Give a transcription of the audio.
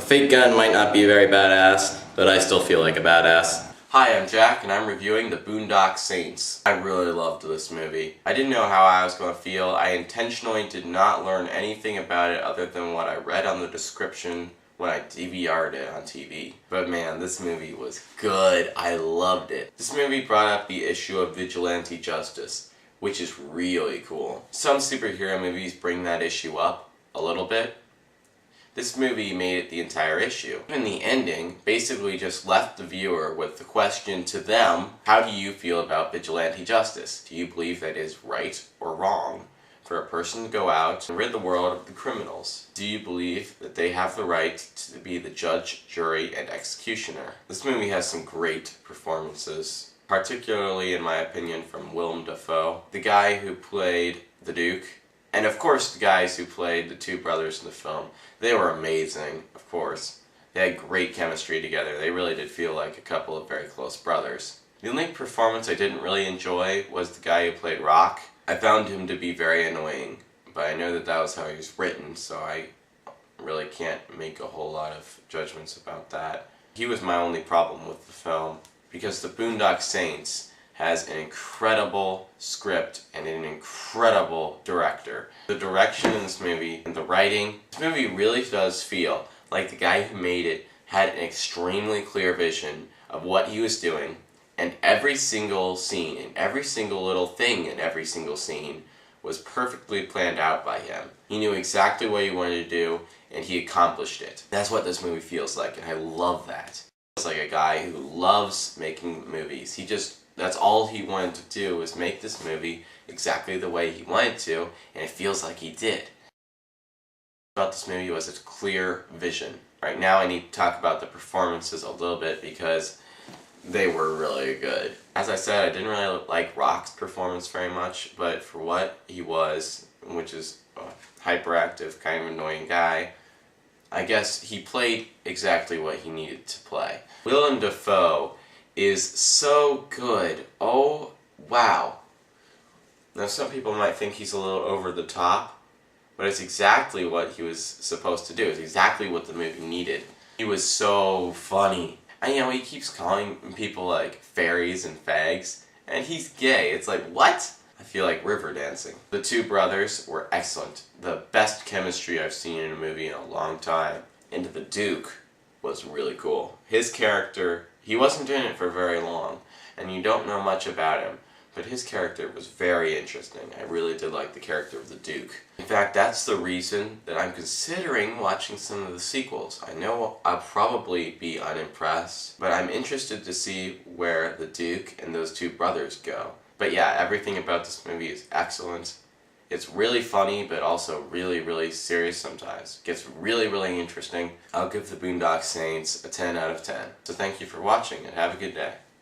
fake gun might not be very badass, but I still feel like a badass. Hi, I'm Jack, and I'm reviewing the Boondock Saints. I really loved this movie. I didn't know how I was going to feel. I intentionally did not learn anything about it other than what I read on the description when I DVR'd it on TV. But man, this movie was good. I loved it. This movie brought up the issue of vigilante justice, which is really cool. Some superhero movies bring that issue up a little bit. This movie made it the entire issue. Even the ending basically just left the viewer with the question to them, how do you feel about vigilante justice? Do you believe that it is right or wrong for a person to go out and rid the world of the criminals? Do you believe that they have the right to be the judge, jury, and executioner? This movie has some great performances, particularly in my opinion from Willem Dafoe, the guy who played the Duke, and of course the guys who played the two brothers in the film. They were amazing, of course. They had great chemistry together. They really did feel like a couple of very close brothers. The only performance I didn't really enjoy was the guy who played Rock. I found him to be very annoying, but I know that that was how he was written, so I really can't make a whole lot of judgments about that. He was my only problem with the film, because the Boondock Saints has an incredible script and an incredible director. The direction in this movie and the writing, this movie really does feel like the guy who made it had an extremely clear vision of what he was doing, and every single scene and every single little thing in every single scene was perfectly planned out by him. He knew exactly what he wanted to do, and he accomplished it. That's what this movie feels like, and I love that. It's like a guy who loves making movies. That's all he wanted to do, was make this movie exactly the way he wanted to, and it feels like he did. About this movie was its clear vision. Right now I need to talk about the performances a little bit because they were really good. As I said, I didn't really like Rock's performance very much, but for what he was, which is a hyperactive, kind of annoying guy, I guess he played exactly what he needed to play. Willem Dafoe is so good. Oh, wow. Now some people might think he's a little over the top, but it's exactly what he was supposed to do. It's exactly what the movie needed. He was so funny. And you know, he keeps calling people like fairies and fags, and he's gay. It's like, what? I feel like river dancing. The two brothers were excellent. The best chemistry I've seen in a movie in a long time. And the Duke was really cool. His character, he wasn't in it for very long, and you don't know much about him, but his character was very interesting. I really did like the character of the Duke. In fact, that's the reason that I'm considering watching some of the sequels. I know I'll probably be unimpressed, but I'm interested to see where the Duke and those two brothers go. But yeah, everything about this movie is excellent. It's really funny, but also really, really serious sometimes. It gets really, really interesting. I'll give the Boondock Saints a 10 out of 10. So thank you for watching, and have a good day.